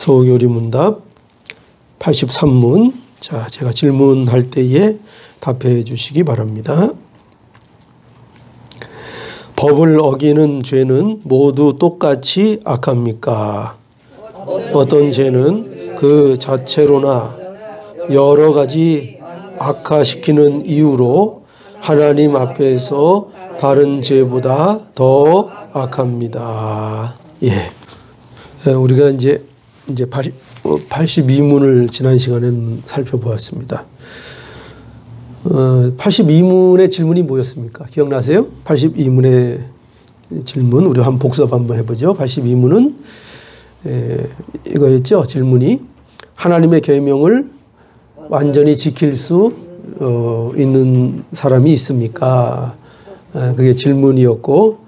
소교리 문답 83문. 자, 제가 질문할 때에 답해 주시기 바랍니다. 법을 어기는 죄는 모두 똑같이 악합니까? 어떤 죄는 그 자체로나 여러 가지 악화시키는 이유로 하나님 앞에서 다른 죄보다 더 악합니다. 예. 우리가 이제 82문을 지난 시간에 살펴보았습니다. 82문의 질문이 뭐였습니까? 기억나세요? 82문의 질문, 우리 한번 복습 한번 해보죠. 82문은 이거였죠. 질문이 하나님의 계명을 완전히 지킬 수 있는 사람이 있습니까? 그게 질문이었고,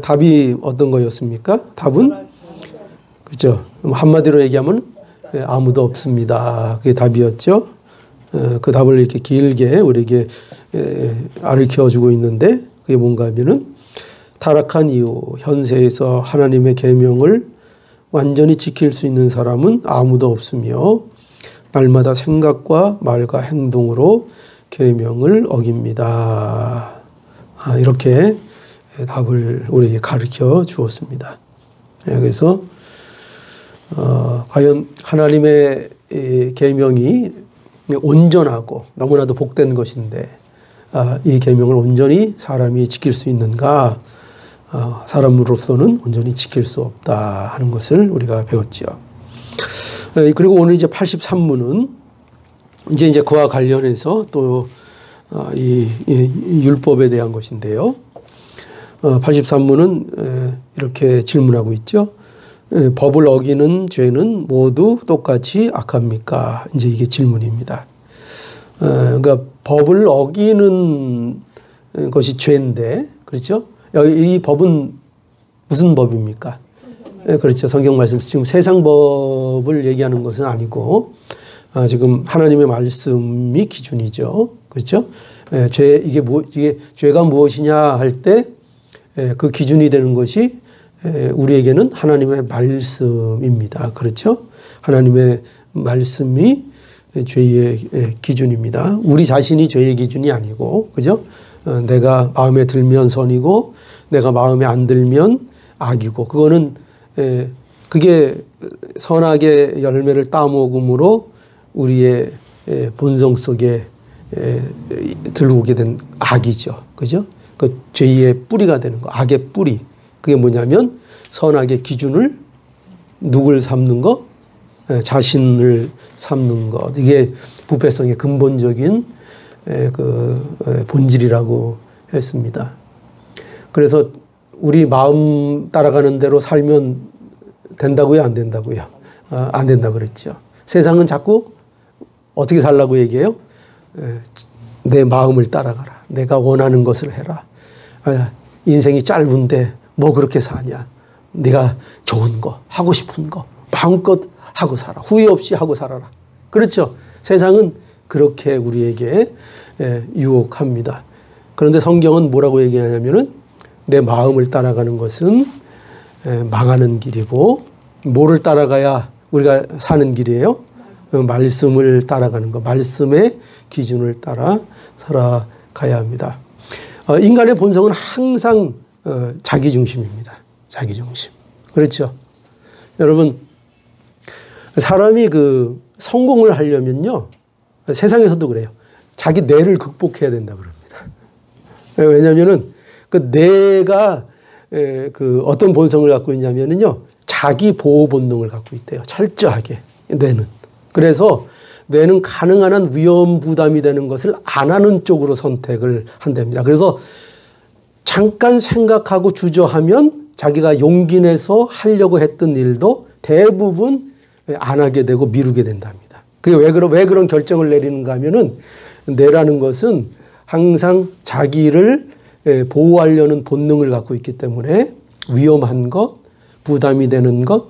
답이 어떤 거였습니까? 답은 그렇죠. 한마디로 얘기하면 아무도 없습니다. 그게 답이었죠. 그 답을 이렇게 길게 우리에게 가르쳐주고 있는데 그게 뭔가 하면은 타락한 이유, 현세에서 하나님의 계명을 완전히 지킬 수 있는 사람은 아무도 없으며 날마다 생각과 말과 행동으로 계명을 어깁니다. 이렇게 답을 우리에게 가르쳐 주었습니다. 그래서 과연 하나님의 계명이 온전하고 너무나도 복된 것인데 이 계명을 온전히 사람이 지킬 수 있는가? 사람으로서는 온전히 지킬 수 없다 하는 것을 우리가 배웠죠. 그리고 오늘 이제 83문은 이제 그와 관련해서 또 이 율법에 대한 것인데요. 83문은 이렇게 질문하고 있죠. 법을 어기는 죄는 모두 똑같이 악합니까? 이제 이게 질문입니다. 그러니까 법을 어기는 것이 죄인데, 그렇죠? 이 법은 무슨 법입니까? 그렇죠. 성경 말씀, 지금 세상 법을 얘기하는 것은 아니고, 지금 하나님의 말씀이 기준이죠. 그렇죠? 이게 죄가 무엇이냐 할 때, 그 기준이 되는 것이 우리에게는 하나님의 말씀입니다. 그렇죠? 하나님의 말씀이 죄의 기준입니다. 우리 자신이 죄의 기준이 아니고, 그죠? 내가 마음에 들면 선이고, 내가 마음에 안 들면 악이고, 그거는, 그게 선악의 열매를 따먹음으로 우리의 본성 속에 들어오게 된 악이죠. 그죠? 그 죄의 뿌리가 되는 거, 악의 뿌리. 그게 뭐냐면 선악의 기준을 누굴 삼는 거? 자신을 삼는 것. 이게 부패성의 근본적인 그 본질이라고 했습니다. 그래서 우리 마음 따라가는 대로 살면 된다고요? 안 된다고요? 안 된다고 그랬죠. 세상은 자꾸 어떻게 살라고 얘기해요? 내 마음을 따라가라. 내가 원하는 것을 해라. 인생이 짧은데 뭐 그렇게 사냐. 네가 좋은 거, 하고 싶은 거 마음껏 하고 살아. 후회 없이 하고 살아라. 그렇죠? 세상은 그렇게 우리에게 유혹합니다. 그런데 성경은 뭐라고 얘기하냐면은 내 마음을 따라가는 것은 망하는 길이고, 뭐를 따라가야 우리가 사는 길이에요? 말씀을 따라가는 거, 말씀의 기준을 따라 살아가야 합니다. 인간의 본성은 항상 자기중심입니다. 자기중심. 그렇죠? 여러분, 사람이 그 성공을 하려면요, 세상에서도 그래요. 자기 뇌를 극복해야 된다 그럽니다. 왜냐면은 그 뇌가 그 어떤 본성을 갖고 있냐면은요, 자기 보호 본능을 갖고 있대요. 철저하게 뇌는. 그래서 뇌는 가능한 한 위험 부담이 되는 것을 안 하는 쪽으로 선택을 한답니다. 그래서 잠깐 생각하고 주저하면 자기가 용기 내서 하려고 했던 일도 대부분 안 하게 되고 미루게 된답니다. 그게 왜 그런 결정을 내리는가 하면은 뇌라는 것은 항상 자기를 보호하려는 본능을 갖고 있기 때문에 위험한 것, 부담이 되는 것,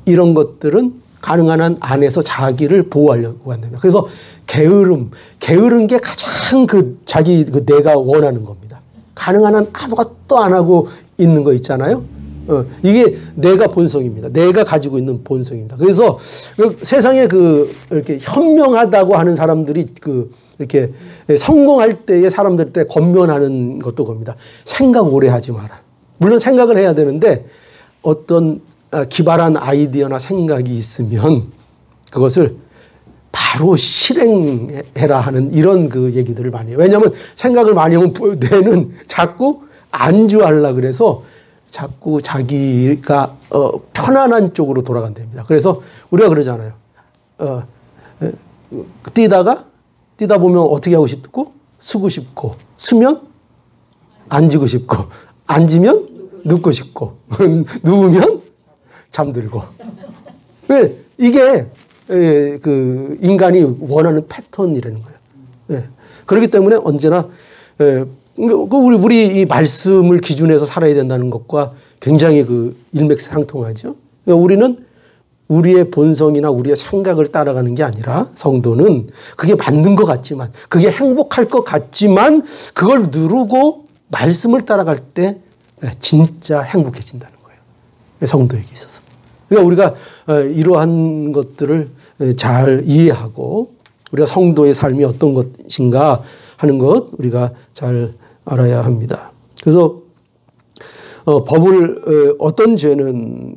이런 것들은 가능한 한 안에서 자기를 보호하려고 한답니다. 그래서 게으른 게 가장 자기 그 내가 원하는 겁니다. 가능한 한 아무것도 안 하고 있는 거 있잖아요. 이게 내가 본성입니다. 내가 가지고 있는 본성입니다. 그래서 세상에 이렇게 현명하다고 하는 사람들이 이렇게 성공할 때에 사람들 때 권면하는 것도 겁니다. 생각 오래 하지 마라. 물론 생각을 해야 되는데 어떤 기발한 아이디어나 생각이 있으면 그것을 바로 실행해라 하는 이런 얘기들을 많이 해요. 왜냐하면 생각을 많이 하면 뇌는 자꾸 안주하려고 그래서 자꾸 자기가 편안한 쪽으로 돌아간답니다. 그래서 우리가 그러잖아요. 뛰다 보면 어떻게 하고 싶고 쓰고 싶고 쓰면 앉고 싶고 앉으면 눕고 싶고 누우면 잠들고. 왜? 이게 인간이 원하는 패턴이라는 거예요. 그렇기 때문에 언제나 우리 이 말씀을 기준해서 살아야 된다는 것과 굉장히 일맥상통하죠. 그러니까 우리는 우리의 본성이나 우리의 생각을 따라가는 게 아니라 성도는 그게 맞는 것 같지만 그게 행복할 것 같지만 그걸 누르고 말씀을 따라갈 때 진짜 행복해진다는 거예요. 성도에게 있어서. 그러니까 우리가 이러한 것들을 잘 이해하고 우리가 성도의 삶이 어떤 것인가 하는 것 우리가 잘 알아야 합니다. 그래서 어떤 죄는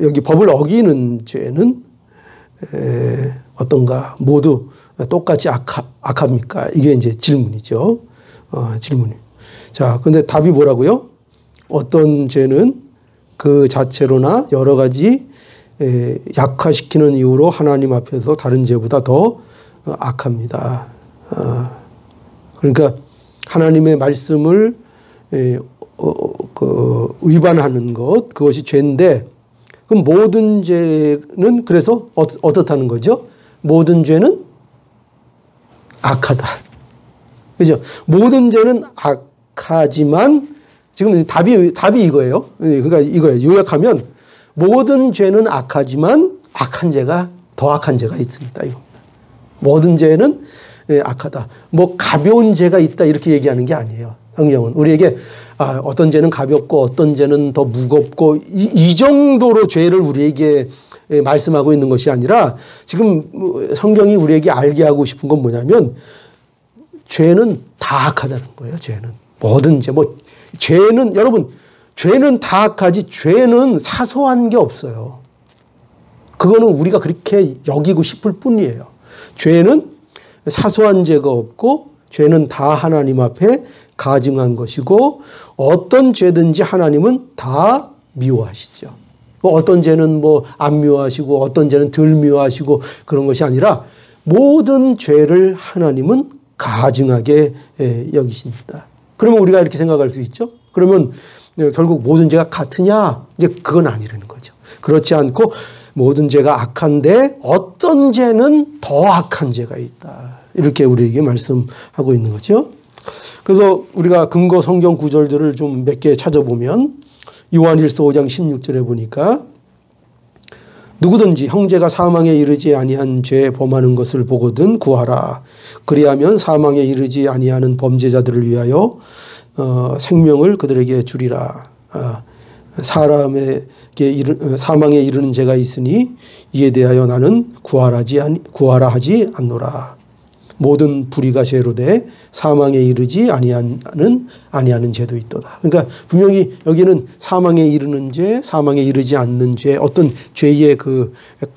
여기 법을 어기는 죄는 어떤가 모두 똑같이 악합니까? 이게 이제 질문이죠. 질문이. 자, 근데 답이 뭐라고요? 어떤 죄는 그 자체로나 여러 가지 약화시키는 이유로 하나님 앞에서 다른 죄보다 더 악합니다. 그러니까 하나님의 말씀을 위반하는 것, 그것이 죄인데, 그럼 모든 죄는 그래서 어떻다는 거죠? 모든 죄는 악하다. 그죠? 모든 죄는 악하지만, 지금 답이 이거예요. 그러니까 이거예요. 요약하면, 모든 죄는 악하지만, 더 악한 죄가 있습니다. 이겁니다. 모든 죄는 악하다. 가벼운 죄가 있다. 이렇게 얘기하는 게 아니에요. 성경은. 우리에게 어떤 죄는 가볍고 어떤 죄는 더 무겁고 이 정도로 죄를 우리에게 말씀하고 있는 것이 아니라 지금 성경이 우리에게 알게 하고 싶은 건 뭐냐면 죄는 다 악하다는 거예요. 죄는. 모든 죄. 여러분, 죄는 다 악하지 죄는 사소한 게 없어요. 그거는 우리가 그렇게 여기고 싶을 뿐이에요. 죄는 사소한 죄가 없고 죄는 다 하나님 앞에 가증한 것이고 어떤 죄든지 하나님은 다 미워하시죠. 어떤 죄는 안 미워하시고 어떤 죄는 덜 미워하시고 그런 것이 아니라 모든 죄를 하나님은 가증하게 여기십니다. 그러면 우리가 이렇게 생각할 수 있죠. 그러면 결국 모든 죄가 같으냐? 이제 그건 아니라는 거죠. 그렇지 않고 모든 죄가 악한데 어떤 죄는 더 악한 죄가 있다. 이렇게 우리에게 말씀하고 있는 거죠. 그래서 우리가 근거 성경 구절들을 좀 몇 개 찾아보면 요한일서 5장 16절에 보니까 누구든지 형제가 사망에 이르지 아니한 죄 범하는 것을 보거든 구하라. 그리하면 사망에 이르지 아니하는 범죄자들을 위하여 생명을 그들에게 주리라. 사망에 이르는 죄가 있으니 이에 대하여 나는 구하라 하지 않노라. 모든 불의가 죄로 돼 사망에 이르지 아니하는 죄도 있도다. 그러니까 분명히 여기는 사망에 이르는 죄, 사망에 이르지 않는 죄, 어떤 죄의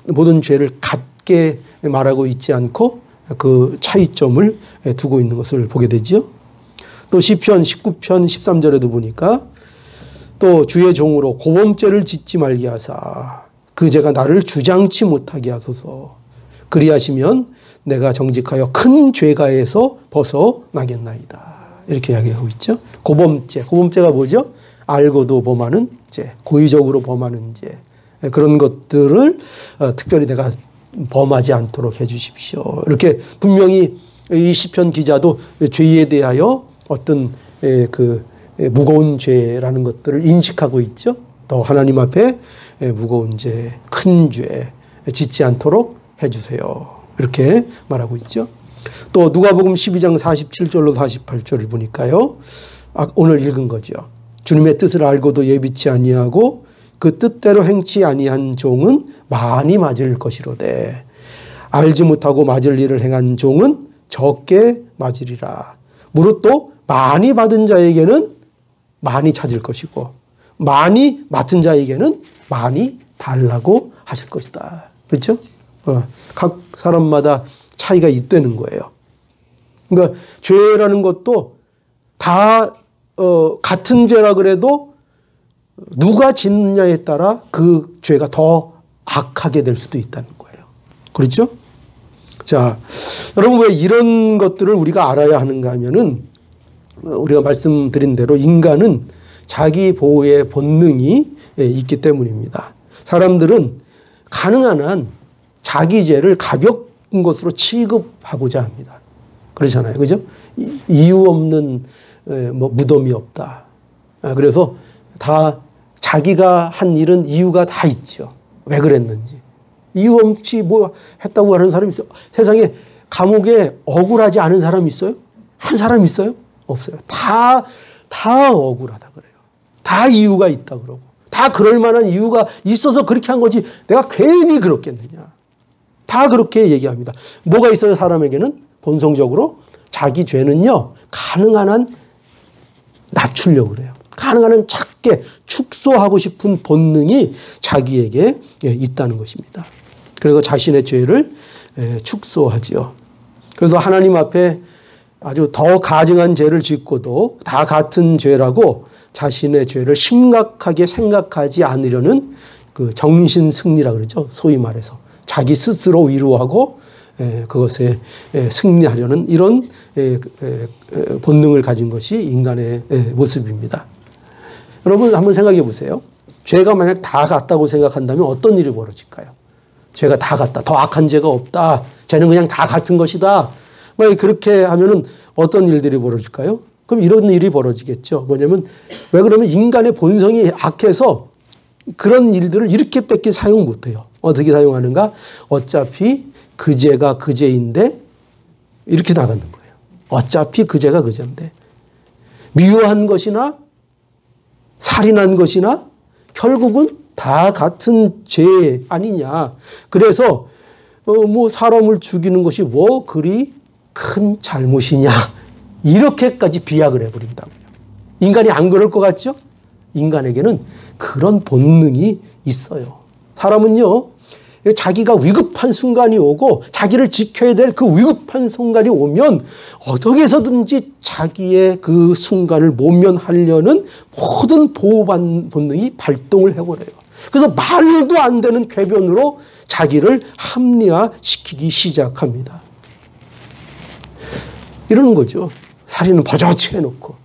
모든 죄를 같게 말하고 있지 않고 그 차이점을 두고 있는 것을 보게 되죠. 또 시편 19편 13절에도 보니까 또 주의 종으로 고범죄를 짓지 말게 하사 그 죄가 나를 주장치 못하게 하소서. 그리하시면 내가 정직하여 큰 죄가에서 벗어나겠나이다. 이렇게 이야기하고 있죠. 고범죄가 뭐죠? 알고도 범하는 죄, 고의적으로 범하는 죄. 그런 것들을 특별히 내가 범하지 않도록 해 주십시오. 이렇게 분명히 이 시편 기자도 죄에 대하여 어떤 무거운 죄라는 것들을 인식하고 있죠. 더 하나님 앞에 무거운 죄, 큰 죄 짓지 않도록 해 주세요. 이렇게 말하고 있죠. 또 누가복음 12장 47절로 48절을 보니까요. 오늘 읽은 거죠. 주님의 뜻을 알고도 예비치 아니하고 그 뜻대로 행치 아니한 종은 많이 맞을 것이로되 알지 못하고 맞을 일을 행한 종은 적게 맞으리라. 무릇 또 많이 받은 자에게는 많이 찾을 것이고 많이 맡은 자에게는 많이 달라고 하실 것이다. 그렇죠? 각 사람마다 차이가 있다는 거예요. 그러니까 죄라는 것도 다 같은 죄라 그래도 누가 짓느냐에 따라 그 죄가 더 악하게 될 수도 있다는 거예요. 그렇죠? 자, 여러분 왜 이런 것들을 우리가 알아야 하는가 하면은 우리가 말씀드린 대로 인간은 자기 보호의 본능이 있기 때문입니다. 사람들은 가능한 한 자기 죄를 가벼운 것으로 취급하고자 합니다. 그렇잖아요. 그죠? 이유 없는 무덤이 없다. 그래서 다 자기가 한 일은 이유가 다 있죠. 왜 그랬는지. 이유 없이 뭐 했다고 하는 사람이 있어요. 세상에 감옥에 억울하지 않은 사람이 있어요? 한 사람 있어요? 없어요. 다 억울하다 그래요. 다 이유가 있다 그러고. 다 그럴 만한 이유가 있어서 그렇게 한 거지 내가 괜히 그렇겠느냐. 다 그렇게 얘기합니다. 뭐가 있어요? 사람에게는 본성적으로 자기 죄는요. 가능한 한 낮추려고 그래요. 가능한 한 작게 축소하고 싶은 본능이 자기에게 있다는 것입니다. 그래서 자신의 죄를 축소하지요. 그래서 하나님 앞에 아주 더 가증한 죄를 짓고도 다 같은 죄라고 자신의 죄를 심각하게 생각하지 않으려는 그 정신 승리라 그러죠. 소위 말해서 자기 스스로 위로하고 그것에 승리하려는 이런 본능을 가진 것이 인간의 모습입니다. 여러분 한번 생각해 보세요. 죄가 만약 다 같다고 생각한다면 어떤 일이 벌어질까요? 죄가 다 같다. 더 악한 죄가 없다. 죄는 그냥 다 같은 것이다. 그렇게 하면은 어떤 일들이 벌어질까요? 그럼 이런 일이 벌어지겠죠. 뭐냐면 왜 그러면 인간의 본성이 악해서 그런 일들을 이렇게 뺏기 사용 못해요. 어떻게 사용하는가? 어차피 그 죄가 그 죄인데 이렇게 나가는 거예요. 어차피 그 죄가 그 죄인데 미워한 것이나 살인한 것이나 결국은 다 같은 죄 아니냐. 그래서 뭐 사람을 죽이는 것이 뭐 그리 큰 잘못이냐. 이렇게까지 비약을 해버린다고요. 인간이 안 그럴 것 같죠? 인간에게는 그런 본능이 있어요. 사람은요. 자기가 위급한 순간이 오고 자기를 지켜야 될 그 위급한 순간이 오면 어떻게 해서든지 자기의 그 순간을 모면하려는 모든 보호 본능이 발동을 해버려요. 그래서 말도 안 되는 궤변으로 자기를 합리화시키기 시작합니다. 이러는 거죠. 살인은 버젓이 해놓고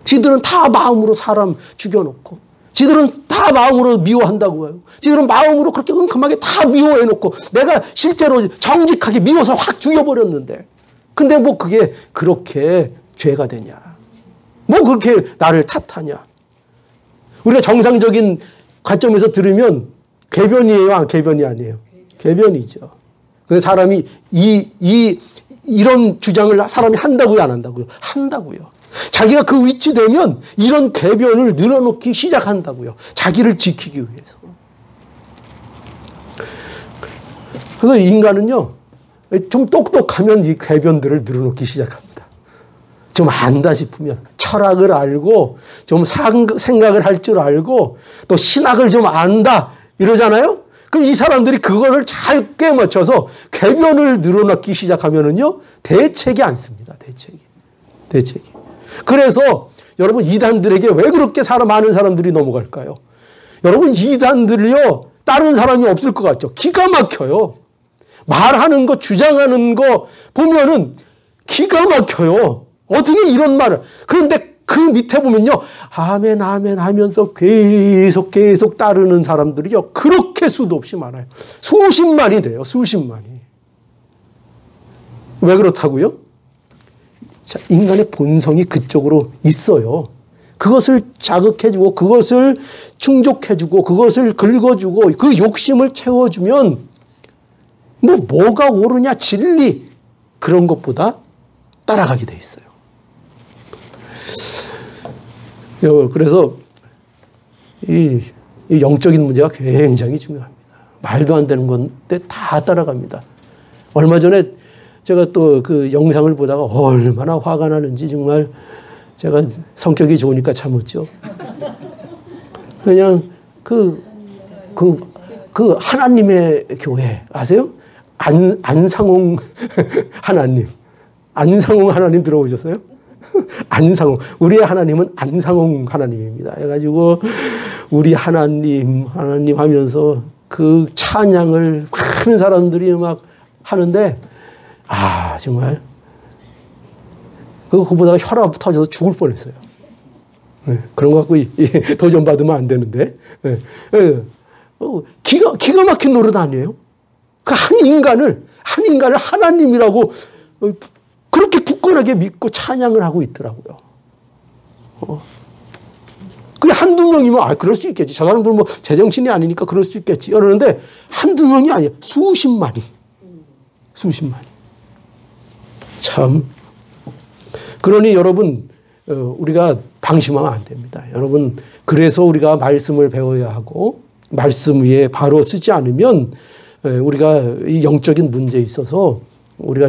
지들은 다 마음으로 사람 죽여놓고 지들은 다 마음으로 미워한다고 해요. 지들은 마음으로 그렇게 은큼하게 다 미워해놓고 내가 실제로 정직하게 미워서 확 죽여버렸는데 근데 뭐 그게 그렇게 죄가 되냐. 뭐 그렇게 나를 탓하냐. 우리가 정상적인 관점에서 들으면 궤변이에요? 궤변이 아니에요? 궤변이죠. 근데 사람이 이런 주장을 사람이 한다고요? 안 한다고요? 한다고요. 자기가 그 위치 되면 이런 궤변을 늘어놓기 시작한다고요. 자기를 지키기 위해서. 그래서 인간은요, 좀 똑똑하면 이 궤변들을 늘어놓기 시작합니다. 좀 안다 싶으면 철학을 알고 좀 생각을 할 줄 알고 또 신학을 좀 안다 이러잖아요. 그럼 이 사람들이 그거를 잘 꿰맞춰서 궤변을 늘어놓기 시작하면은요, 대책이 않습니다. 대책이. 그래서 여러분 이단들에게 왜 그렇게 많은 사람들이 넘어갈까요? 여러분 이단들요 다른 사람이 없을 것 같죠? 기가 막혀요. 말하는 거 주장하는 거 보면은 기가 막혀요. 어떻게 이런 말을. 그런데 그 밑에 보면요 아멘 아멘 하면서 계속 따르는 사람들이요 그렇게 수도 없이 많아요. 수십만이 돼요. 수십만이. 왜 그렇다고요? 자, 인간의 본성이 그쪽으로 있어요. 그것을 자극해주고 그것을 충족해주고 그것을 긁어주고 그 욕심을 채워주면 뭐가 옳으냐 진리 그런 것보다 따라가게 돼 있어요. 그래서 이 영적인 문제가 굉장히 중요합니다. 말도 안 되는 건데 다 따라갑니다. 얼마 전에 제가 또 그 영상을 보다가 얼마나 화가 나는지 정말 제가 성격이 좋으니까 참았죠. 그냥 그 하나님의 교회 아세요? 안상홍 하나님. 안상홍 하나님 들어보셨어요? 안상홍. 우리의 하나님은 안상홍 하나님입니다. 해가지고 우리 하나님 하면서 그 찬양을 많은 사람들이 막 하는데 정말 그거 보다가 혈압 터져서 죽을 뻔했어요. 그런 거 갖고 도전 받으면 안 되는데 기가 막힌 노릇 아니에요? 그 한 인간을 하나님이라고 그렇게 굳건하게 믿고 찬양을 하고 있더라고요. 그게 한두 명이면 그럴 수 있겠지. 저 사람들 뭐 제정신이 아니니까 그럴 수 있겠지. 그러는데 한두 명이 아니야. 수십만이. 참. 그러니 여러분 우리가 방심하면 안 됩니다. 여러분 그래서 우리가 말씀을 배워야 하고 말씀 위에 바로 쓰지 않으면 우리가 이 영적인 문제에 있어서 우리가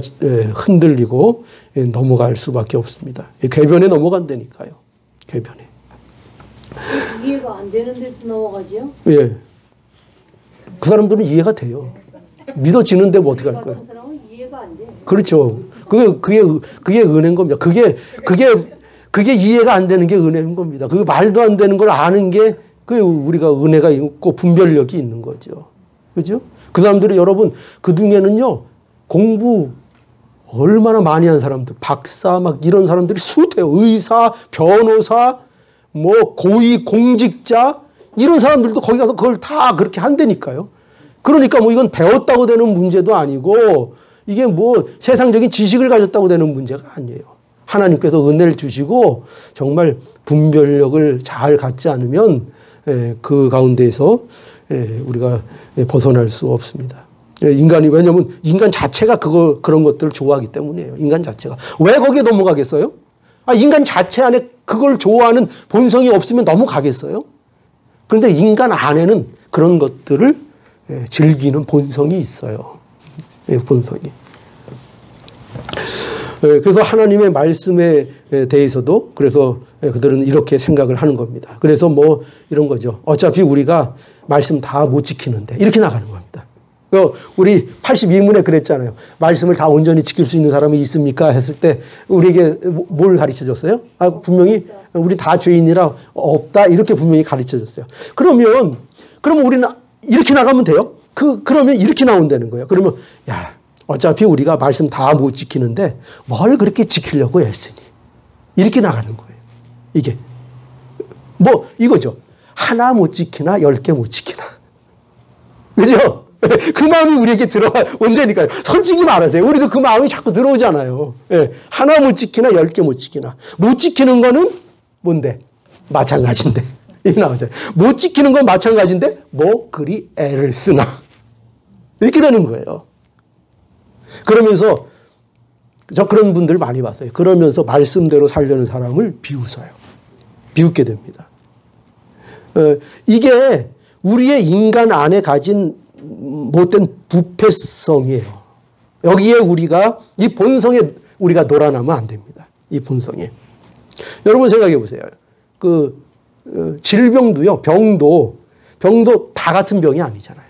흔들리고 넘어갈 수밖에 없습니다. 궤변에 넘어간다니까요. 궤변에. 이해가 안 되는데 넘어가지요? 예. 그 사람들은 이해가 돼요. 믿어지는데 뭐 어떻게 할 거예요? 그 사람은 이해가 안 돼. 그렇죠. 그게 은혜인 겁니다. 그게 이해가 안 되는 게 은혜인 겁니다. 그게 말도 안 되는 걸 아는 게 우리가 은혜가 있고 분별력이 있는 거죠. 그죠? 그 사람들이 여러분 그 중에는요 공부 얼마나 많이 한 사람들, 박사 막 이런 사람들이 수대요. 의사, 변호사, 뭐 고위 공직자 이런 사람들도 거기 가서 그걸 다 그렇게 한다니까요. 그러니까 뭐 이건 배웠다고 되는 문제도 아니고 이게 뭐 세상적인 지식을 가졌다고 되는 문제가 아니에요. 하나님께서 은혜를 주시고 정말 분별력을 잘 갖지 않으면 그 가운데에서 우리가 벗어날 수 없습니다. 인간이 왜냐하면 인간 자체가 그런 것들을 좋아하기 때문이에요. 인간 자체가 왜 거기에 넘어가겠어요? 인간 자체 안에 그걸 좋아하는 본성이 없으면 넘어가겠어요? 그런데 인간 안에는 그런 것들을 즐기는 본성이 있어요. 본성이. 그래서 하나님의 말씀에 대해서도 그래서 그들은 이렇게 생각을 하는 겁니다. 그래서 뭐 이런 거죠. 어차피 우리가 말씀 다 못 지키는데 이렇게 나가는 겁니다. 우리 82문에 그랬잖아요. 말씀을 다 온전히 지킬 수 있는 사람이 있습니까? 했을 때 우리에게 뭘 가르쳐 줬어요? 분명히 우리 다 죄인이라 없다 이렇게 분명히 가르쳐 줬어요. 그러면 우리는 이렇게 나가면 돼요? 그러면 이렇게 나온다는 거예요. 그러면 어차피 우리가 말씀 다 못 지키는데 뭘 그렇게 지키려고 애쓰니? 이렇게 나가는 거예요. 이게 뭐 이거죠. 하나 못 지키나 10개 못 지키나. 그죠? 그 마음이 우리에게 들어온다니까요. 솔직히 말하세요. 우리도 그 마음이 자꾸 들어오잖아요. 하나 못 지키나 10개 못 지키나. 못 지키는 거는 뭔데? 마찬가지인데. 이게 나오잖아요. 못 지키는 건 마찬가지인데 뭐 그리 애를 쓰나. 이렇게 되는 거예요. 그러면서 저 그런 분들 많이 봤어요. 그러면서 말씀대로 살려는 사람을 비웃어요. 비웃게 됩니다. 이게 우리의 인간 안에 가진 못된 부패성이에요. 여기에 이 본성에 우리가 놀아나면 안 됩니다. 이 본성에. 여러분 생각해 보세요. 질병도요, 병도 다 같은 병이 아니잖아요.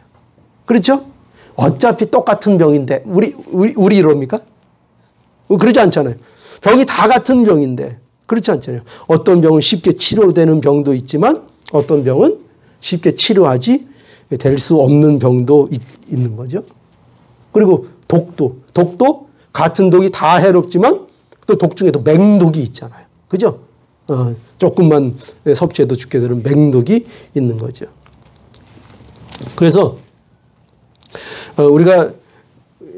그렇죠? 어차피 똑같은 병인데, 우리 이럽니까? 그렇지 않잖아요. 병이 다 같은 병인데, 그렇지 않잖아요. 어떤 병은 쉽게 치료되는 병도 있지만, 어떤 병은 쉽게 치료하지 될 수 없는 병도 있는 거죠. 그리고 독도 같은 독이 다 해롭지만 또 독 중에도 맹독이 있잖아요. 그죠? 조금만 섭취해도 죽게 되는 맹독이 있는 거죠. 그래서 우리가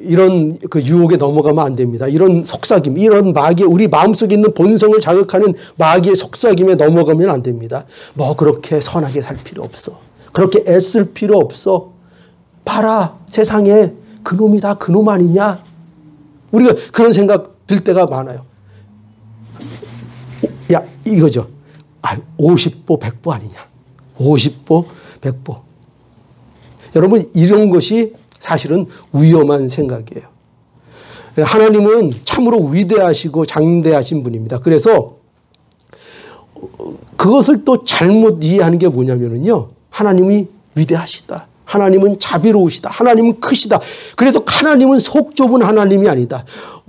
이런 그 유혹에 넘어가면 안 됩니다. 이런 속삭임, 이런 마귀, 우리 마음속에 있는 본성을 자극하는 마귀의 속삭임에 넘어가면 안 됩니다. 뭐 그렇게 선하게 살 필요 없어. 그렇게 애쓸 필요 없어. 봐라, 세상에 그놈이 다 그놈 아니냐? 우리가 그런 생각 들 때가 많아요. 이거죠. 50보 100보 아니냐? 50보, 100보. 여러분, 이런 것이 사실은 위험한 생각이에요. 하나님은 참으로 위대하시고 장대하신 분입니다. 그래서 그것을 또 잘못 이해하는 게 뭐냐면요. 하나님이 위대하시다. 하나님은 자비로우시다. 하나님은 크시다. 그래서 하나님은 속 좁은 하나님이 아니다.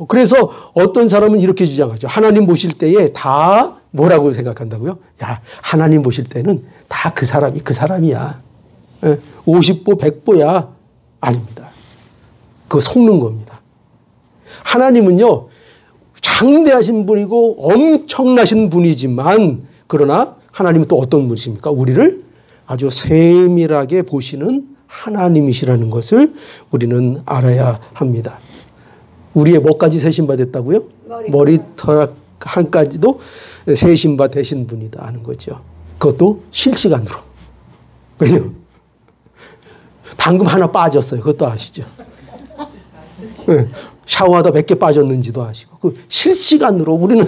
그래서 어떤 사람은 이렇게 주장하죠. 하나님 보실 때에 다 뭐라고 생각한다고요? 야, 하나님 보실 때는 다 그 사람이 그 사람이야. 50보 100보야. 아닙니다. 그거 속는 겁니다. 하나님은요, 장대하신 분이고 엄청나신 분이지만, 그러나 하나님은 또 어떤 분이십니까? 우리를 아주 세밀하게 보시는 하나님이시라는 것을 우리는 알아야 합니다. 우리의 뭐까지 세심받았다고요? 머리털 한까지도 세심받으신 분이다 하는 거죠. 그것도 실시간으로. 왜요? 방금 하나 빠졌어요. 그것도 아시죠? 네. 샤워하다 몇 개 빠졌는지도 아시고. 그 실시간으로 우리는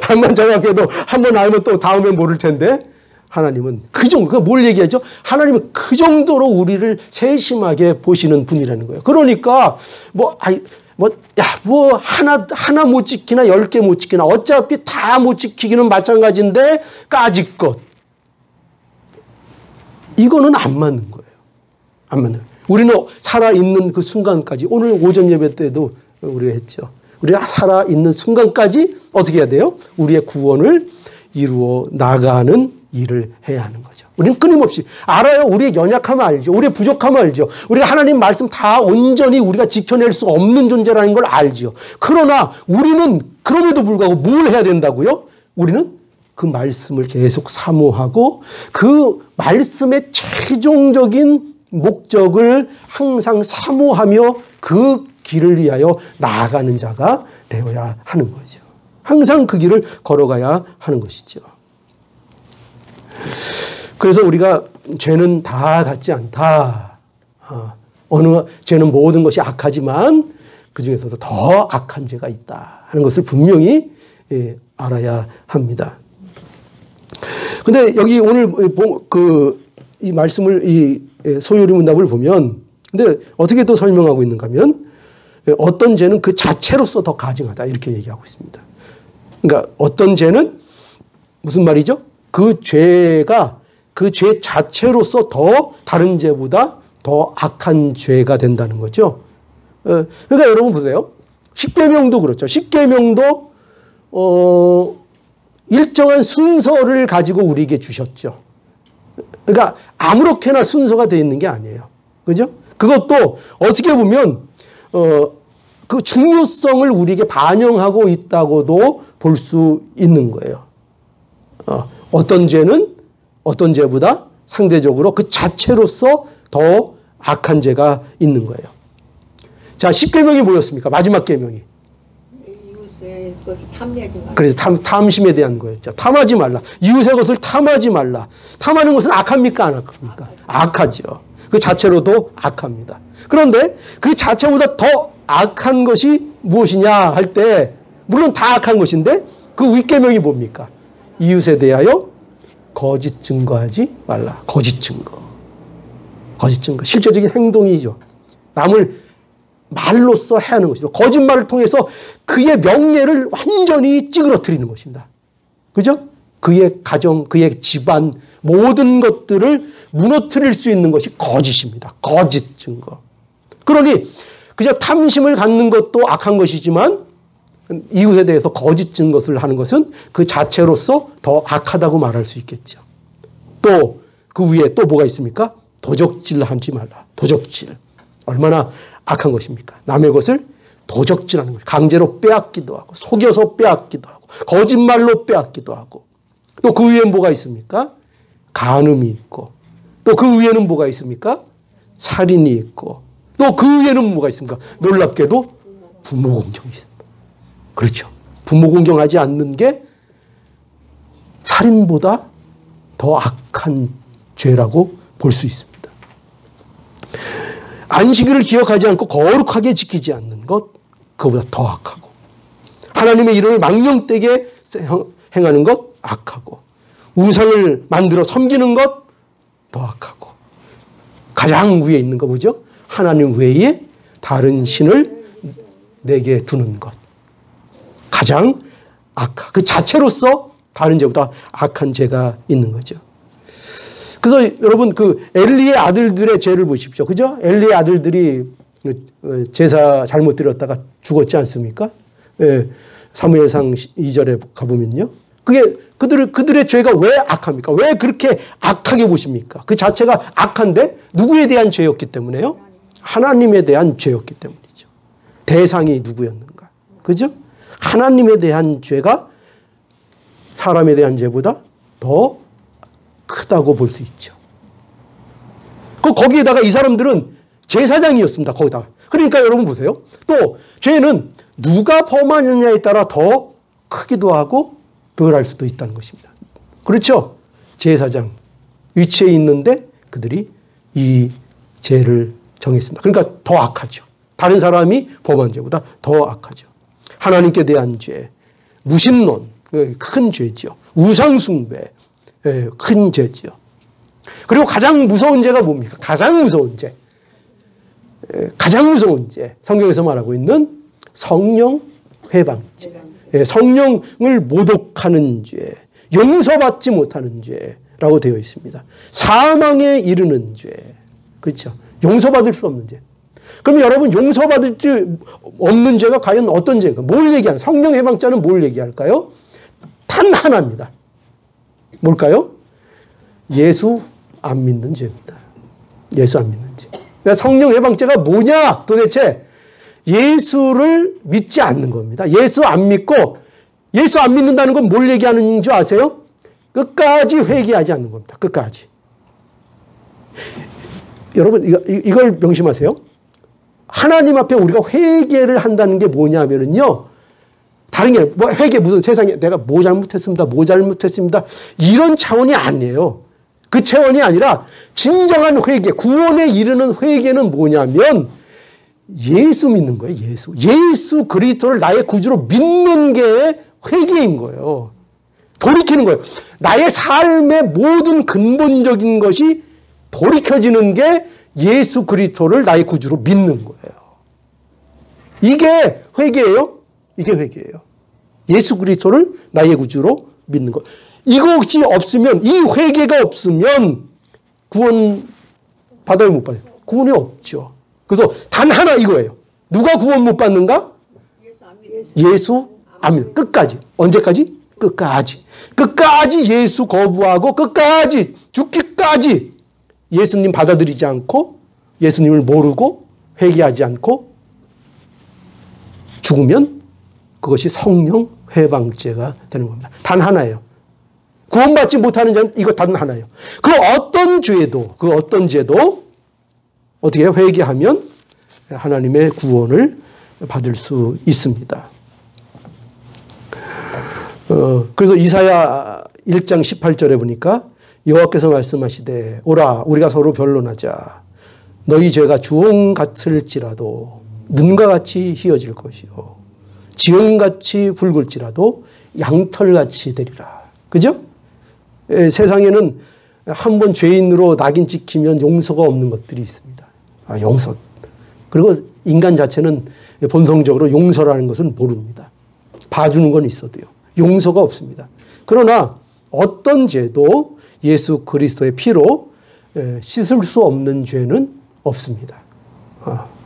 한 번 정확해도 한 번 알면 또 다음엔 모를 텐데, 하나님은 그 정도, 그 뭘 얘기하죠? 하나님은 그 정도로 우리를 세심하게 보시는 분이라는 거예요. 그러니까, 하나 못 지키나 10개 못 지키나 어차피 다 못 지키기는 마찬가지인데, 까짓것. 이거는 안 맞는 거예요. 안 맞는 거예요. 우리는 살아있는 그 순간까지, 오늘 오전 예배 때도 우리가 했죠. 우리가 살아있는 순간까지 어떻게 해야 돼요? 우리의 구원을 이루어 나가는 일을 해야 하는 거죠. 우리는 끊임없이 알아요. 우리의 연약함을 알죠. 우리의 부족함을 알죠. 우리가 하나님 말씀 다 온전히 우리가 지켜낼 수 없는 존재라는 걸 알죠. 그러나 우리는 그럼에도 불구하고 뭘 해야 된다고요? 우리는 그 말씀을 계속 사모하고 그 말씀의 최종적인 목적을 항상 사모하며 그 길을 위하여 나아가는 자가 되어야 하는 거죠. 항상 그 길을 걸어가야 하는 것이죠. 그래서 우리가 죄는 다 같지 않다. 죄는 모든 것이 악하지만 그 중에서도 더 악한 죄가 있다 하는 것을 분명히 알아야 합니다. 근데 여기 오늘 이 말씀을 이 소요리 문답을 보면, 근데 어떻게 또 설명하고 있는가 하면, 어떤 죄는 그 자체로서 더 가증하다 이렇게 얘기하고 있습니다. 그러니까 어떤 죄는 무슨 말이죠? 그 죄가 그 죄 자체로서 더 다른 죄보다 더 악한 죄가 된다는 거죠. 그러니까 여러분 보세요. 십계명도 그렇죠. 십계명도 일정한 순서를 가지고 우리에게 주셨죠. 그러니까 아무렇게나 순서가 되어 있는 게 아니에요. 그죠? 그것도 어떻게 보면 그 중요성을 우리에게 반영하고 있다고도 볼 수 있는 거예요. 어떤 죄는 어떤 죄보다 상대적으로 그 자체로서 더 악한 죄가 있는 거예요. 자, 10계명이 뭐였습니까? 마지막 계명이. 이웃의 것을 탐내지 말라. 그래서 탐심에 대한 거였죠. 탐하지 말라. 이웃의 것을 탐하지 말라. 탐하는 것은 악합니까? 안 악합니까? 악하죠. 그 자체로도 악합니다. 그런데 그 자체보다 더 악한 것이 무엇이냐 할 때, 물론 다 악한 것인데 그 윗계명이 뭡니까? 이웃에 대하여 거짓 증거하지 말라. 거짓 증거. 거짓 증거. 실제적인 행동이죠. 남을 말로써 해하는 것이죠. 거짓말을 통해서 그의 명예를 완전히 찌그러뜨리는 것입니다. 그죠? 그의 가정, 그의 집안, 모든 것들을 무너뜨릴 수 있는 것이 거짓입니다. 거짓 증거. 그러니 그저 탐심을 갖는 것도 악한 것이지만 이웃에 대해서 거짓 증거를 하는 것은 그 자체로서 더 악하다고 말할 수 있겠죠. 또 그 위에 또 뭐가 있습니까? 도적질 하지 말라. 도적질. 얼마나 악한 것입니까? 남의 것을 도적질하는 거죠. 강제로 빼앗기도 하고 속여서 빼앗기도 하고 거짓말로 빼앗기도 하고, 또 그 위에 뭐가 있습니까? 간음이 있고, 또 그 위에는 뭐가 있습니까? 살인이 있고, 또 그 위에는 뭐가 있습니까? 놀랍게도 부모 공경이 있습니다. 그렇죠. 부모 공경하지 않는 게 살인보다 더 악한 죄라고 볼 수 있습니다. 안식일을 기억하지 않고 거룩하게 지키지 않는 것, 그거보다 더 악하고, 하나님의 이름을 망령되게 행하는 것 악하고, 우상을 만들어 섬기는 것 더 악하고 가장 위에 있는 거 뭐죠? 하나님 외에 다른 신을 내게 두는 것. 가장 악한 그 자체로서 다른 죄보다 악한 죄가 있는 거죠. 그래서 여러분 그 엘리의 아들들의 죄를 보십시오. 그죠? 엘리의 아들들이 제사 잘못 드렸다가 죽었지 않습니까? 예, 사무엘상 2절에 가보면요. 그게 그들의 죄가 왜 악합니까? 왜 그렇게 악하게 보십니까? 그 자체가 악한데 누구에 대한 죄였기 때문에요? 하나님에 대한 죄였기 때문이죠. 대상이 누구였는가? 그죠? 하나님에 대한 죄가 사람에 대한 죄보다 더 크다고 볼 수 있죠. 거기에다가 이 사람들은 제사장이었습니다. 거기다가. 그러니까 여러분 보세요. 또 죄는 누가 범하느냐에 따라 더 크기도 하고 덜 할 수도 있다는 것입니다. 그렇죠? 제사장 위치에 있는데 그들이 이 죄를 정했습니다. 그러니까 더 악하죠. 다른 사람이 범한 죄보다 더 악하죠. 하나님께 대한 죄, 무신론, 큰 죄죠. 우상숭배, 큰 죄죠. 그리고 가장 무서운 죄가 뭡니까? 가장 무서운 죄. 가장 무서운 죄. 성경에서 말하고 있는 성령 회방죄. 성령을 모독하는 죄. 용서받지 못하는 죄라고 되어 있습니다. 사망에 이르는 죄. 그렇죠. 용서받을 수 없는 죄. 그럼 여러분 용서받을 수 없는 죄가 과연 어떤 죄인가? 뭘 얘기하는? 성령 해방죄는 뭘 얘기할까요? 단 하나입니다. 뭘까요? 예수 안 믿는 죄입니다. 예수 안 믿는 죄. 그러니까 성령 해방죄가 뭐냐? 도대체 예수를 믿지 않는 겁니다. 예수 안 믿고 예수 안 믿는다는 건 뭘 얘기하는 줄 아세요? 끝까지 회개하지 않는 겁니다. 끝까지. 여러분 이걸 명심하세요. 하나님 앞에 우리가 회개를 한다는 게 뭐냐면요. 다른 게 뭐 회개 무슨 세상에 내가 뭐 잘못했습니다. 이런 차원이 아니에요. 그 차원이 아니라 진정한 회개, 구원에 이르는 회개는 뭐냐면 예수 믿는 거예요. 예수 그리스도를 나의 구주로 믿는 게 회개인 거예요. 돌이키는 거예요. 나의 삶의 모든 근본적인 것이 돌이켜지는 게 예수 그리스도를 나의 구주로 믿는 거예요. 이게 회개예요. 이게 회개예요. 예수 그리스도를 나의 구주로 믿는 것. 이것이 없으면, 이 회개가 없으면 구원 받아요, 못 받아요? 구원이 없죠. 그래서 단 하나 이거예요. 누가 구원 못 받는가? 예수 안 믿는. 끝까지. 언제까지? 끝까지. 끝까지 예수 거부하고 끝까지 죽기까지 예수님 받아들이지 않고 예수님을 모르고 회개하지 않고 죽으면 그것이 성령 회방죄가 되는 겁니다. 단 하나예요. 구원받지 못하는 자는 이거 단 하나예요. 그 어떤 죄도 어떻게 해요? 회개하면 하나님의 구원을 받을 수 있습니다. 그래서 이사야 1장 18절에 보니까 여호와께서 말씀하시되 오라 우리가 서로 변론하자. 너희 죄가 주홍 같을지라도 눈과 같이 희어질 것이요 지홍같이 붉을지라도 양털같이 되리라. 그죠? 세상에는 한 번 죄인으로 낙인 찍히면 용서가 없는 것들이 있습니다. 용서. 그리고 인간 자체는 본성적으로 용서라는 것은 모릅니다. 봐주는 건 있어도요. 용서가 없습니다. 그러나 어떤 죄도 예수 그리스도의 피로 씻을 수 없는 죄는 없습니다.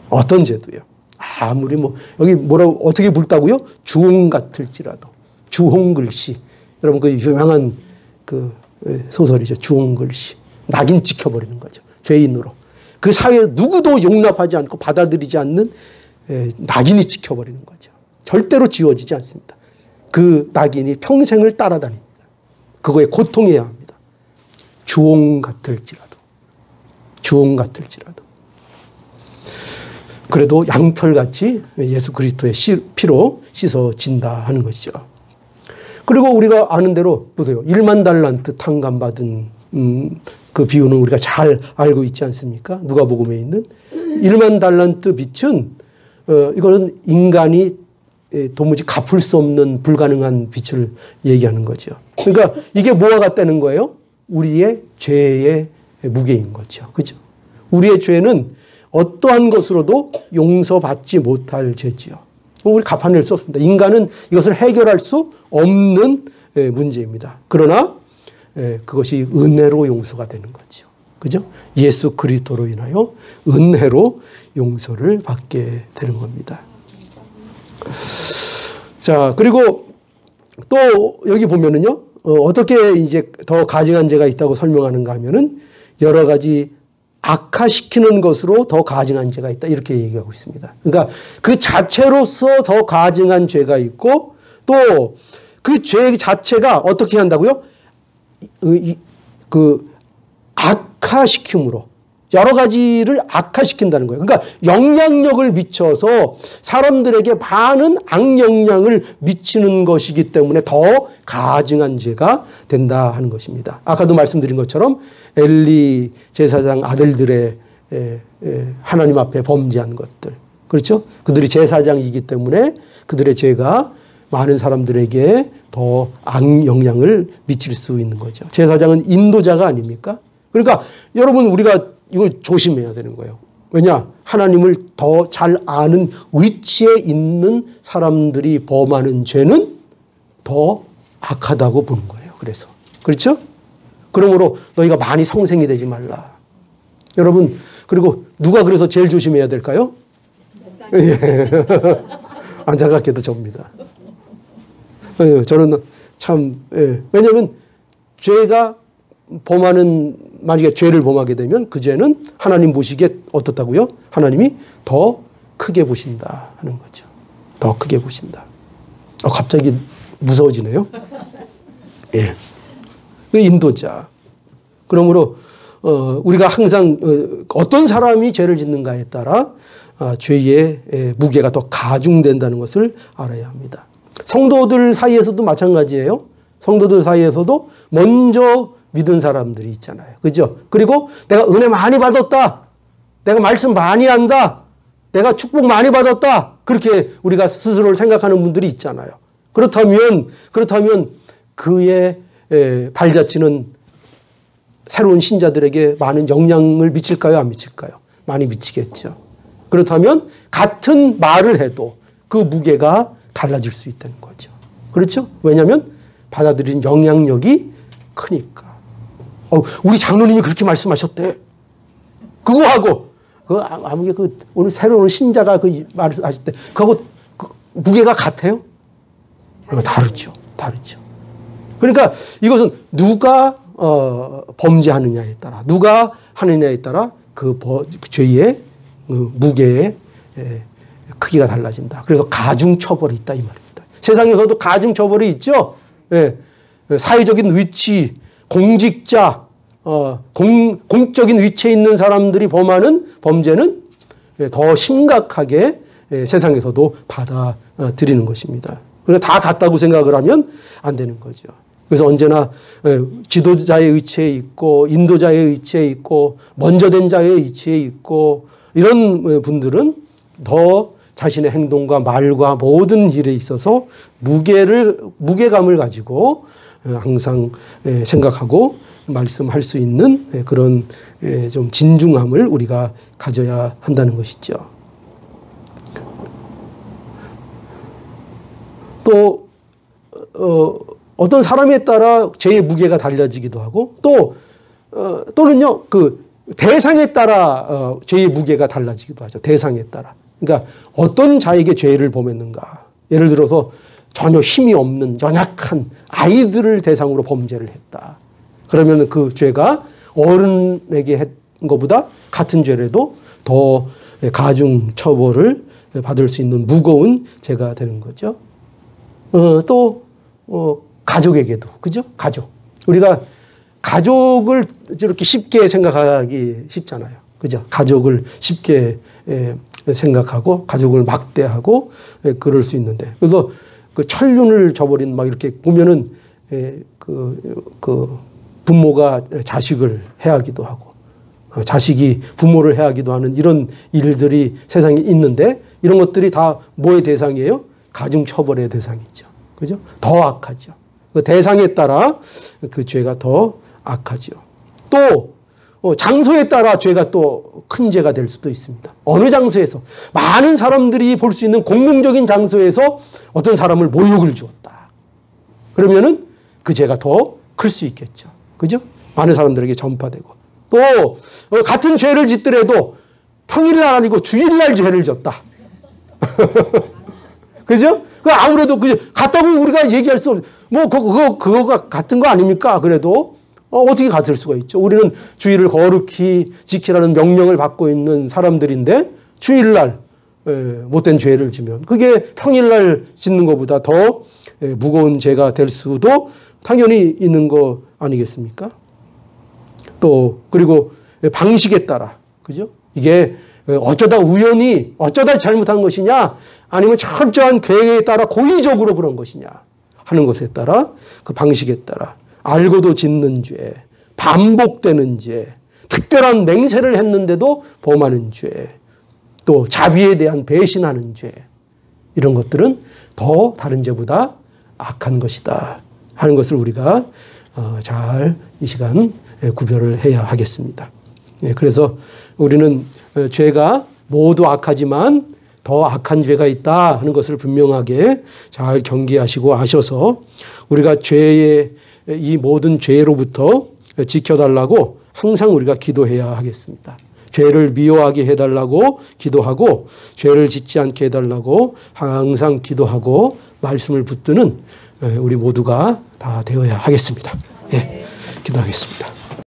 어떤 죄도요. 아무리 여기 뭐라고 어떻게 붉다고요? 주홍 같을지라도. 주홍글씨. 여러분 그 유명한 그 소설이죠. 주홍글씨. 낙인 찍혀버리는 거죠. 죄인으로. 그 사회에 누구도 용납하지 않고 받아들이지 않는 낙인이 찍혀버리는 거죠. 절대로 지워지지 않습니다. 그 낙인이 평생을 따라다닙니다. 그거에 고통해야 합니다. 주홍 같을지라도. 주홍 같을지라도. 그래도 양털같이 예수 그리스도의 피로 씻어진다 하는 것이죠. 그리고 우리가 아는 대로 보세요. 1만 달란트 탕감받은 그 비유는 우리가 잘 알고 있지 않습니까? 누가복음에 있는 1만 달란트 빚은 이거는 인간이 도무지 갚을 수 없는 불가능한 빚을 얘기하는 거죠. 그러니까 이게 뭐와 같다는 거예요? 우리의 죄의 무게인 거죠. 그죠? 우리의 죄는 어떠한 것으로도 용서받지 못할 죄지요. 우리 갚아낼 수 없습니다. 인간은 이것을 해결할 수 없는 문제입니다. 그러나 그것이 은혜로 용서가 되는 거죠. 그죠? 예수 그리스도로 인하여 은혜로 용서를 받게 되는 겁니다. 자, 그리고 또 여기 보면은요, 어떻게 이제 더 가증한 죄가 있다고 설명하는가 하면은 여러 가지 악화시키는 것으로 더 가증한 죄가 있다. 이렇게 얘기하고 있습니다. 그러니까 그 자체로서 더 가증한 죄가 있고 또 그 죄 자체가 어떻게 한다고요? 그 악화시킴으로 여러 가지를 악화시킨다는 거예요. 그러니까 영향력을 미쳐서 사람들에게 많은 악영향을 미치는 것이기 때문에 더 가증한 죄가 된다 하는 것입니다. 아까도 말씀드린 것처럼 엘리 제사장 아들들의 하나님 앞에 범죄한 것들. 그렇죠? 그들이 제사장이기 때문에 그들의 죄가 많은 사람들에게 더 악영향을 미칠 수 있는 거죠. 제사장은 인도자가 아닙니까? 그러니까 여러분 우리가 이거 조심해야 되는 거예요. 왜냐? 하나님을 더 잘 아는 위치에 있는 사람들이 범하는 죄는 더 악하다고 보는 거예요. 그래서. 그렇죠? 그러므로 너희가 많이 성생이 되지 말라. 여러분, 그리고 누가 그래서 제일 조심해야 될까요? 안타깝게도 접니다. 저는 참, 왜냐하면 죄가 범하는, 만약에 죄를 범하게 되면 그 죄는 하나님 보시기에 어떻다고요? 하나님이 더 크게 보신다 하는 거죠. 더 크게 보신다. 갑자기 무서워지네요. 예. 인도자. 그러므로 우리가 항상 어떤 사람이 죄를 짓는가에 따라 죄의 무게가 더 가중된다는 것을 알아야 합니다. 성도들 사이에서도 마찬가지예요. 성도들 사이에서도 먼저 믿은 사람들이 있잖아요. 그죠? 그리고 내가 은혜 많이 받았다. 내가 말씀 많이 한다. 내가 축복 많이 받았다. 그렇게 우리가 스스로를 생각하는 분들이 있잖아요. 그렇다면 그의 발자취는 새로운 신자들에게 많은 영향을 미칠까요? 안 미칠까요? 많이 미치겠죠. 그렇다면 같은 말을 해도 그 무게가 달라질 수 있다는 거죠. 그렇죠? 왜냐하면 받아들인 영향력이 크니까. 우리 장로님이 그렇게 말씀하셨대. 그거 하고, 아무게 오늘 새로운 신자가 그 말을 하실 때, 그하고 무게가 같아요? 다르죠. 다르죠. 그러니까 이것은 누가 범죄하느냐에 따라, 누가 하느냐에 따라 그 죄의 무게의 크기가 달라진다. 그래서 가중처벌이 있다 이 말입니다. 세상에서도 가중처벌이 있죠. 예. 사회적인 위치, 공직자, 공적인 위치에 있는 사람들이 범하는 범죄는 더 심각하게 세상에서도 받아들이는 것입니다. 그러니까 다 같다고 생각을 하면 안 되는 거죠. 그래서 언제나 지도자의 위치에 있고 인도자의 위치에 있고 먼저 된 자의 위치에 있고 이런 분들은 더 자신의 행동과 말과 모든 일에 있어서 무게감을 가지고 항상 생각하고 말씀할 수 있는 그런 좀 진중함을 우리가 가져야 한다는 것이죠. 또 어떤 사람에 따라 죄의 무게가 달라지기도 하고 또는요 그 대상에 따라 죄의 무게가 달라지기도 하죠. 대상에 따라. 그러니까 어떤 자에게 죄를 범했는가. 예를 들어서 전혀 힘이 없는 연약한 아이들을 대상으로 범죄를 했다. 그러면 그 죄가 어른에게 한 것보다 같은 죄라도 더 가중 처벌을 받을 수 있는 무거운 죄가 되는 거죠. 또 가족에게도 그죠? 가족. 우리가 가족을 이렇게 쉽게 생각하기 쉽잖아요. 그죠? 가족을 쉽게 생각하고 가족을 막대하고 그럴 수 있는데 그래서 그 천륜을 저버린 막 이렇게 보면은 그 부모가 자식을 해하기도 하고 자식이 부모를 해하기도 하는 이런 일들이 세상에 있는데 이런 것들이 다 뭐의 대상이에요? 가중 처벌의 대상이죠. 그죠? 더 악하죠. 그 대상에 따라 그 죄가 더 악하죠. 또 장소에 따라 죄가 또 큰 죄가 될 수도 있습니다. 어느 장소에서 많은 사람들이 볼 수 있는 공공적인 장소에서 어떤 사람을 모욕을 주었다. 그러면은 그 죄가 더 클 수 있겠죠. 그죠? 많은 사람들에게 전파되고. 또 같은 죄를 짓더라도 평일날 아니고 주일날 죄를 졌다. 그죠? 아무래도 같다고 우리가 얘기할 수 없, 그거가 같은 거 아닙니까? 그래도 어떻게 같을 수가 있죠? 우리는 주일을 거룩히 지키라는 명령을 받고 있는 사람들인데 주일날 못된 죄를 지면 그게 평일날 짓는 것보다 더 무거운 죄가 될 수도 당연히 있는 거 아니겠습니까? 또 그리고 방식에 따라, 그죠? 이게 어쩌다 우연히 어쩌다 잘못한 것이냐 아니면 철저한 계획에 따라 고의적으로 그런 것이냐 하는 것에 따라 그 방식에 따라 알고도 짓는 죄, 반복되는 죄, 특별한 맹세를 했는데도 범하는 죄, 또 자비에 대한 배신하는 죄, 이런 것들은 더 다른 죄보다 악한 것이다 하는 것을 우리가 잘 이 시간 구별을 해야 하겠습니다. 그래서 우리는 죄가 모두 악하지만 더 악한 죄가 있다 하는 것을 분명하게 잘 경계하시고 아셔서 우리가 죄의 이 모든 죄로부터 지켜달라고 항상 우리가 기도해야 하겠습니다. 죄를 미워하게 해달라고 기도하고 죄를 짓지 않게 해달라고 항상 기도하고 말씀을 붙드는 우리 모두가 다 되어야 하겠습니다. 예, 기도하겠습니다.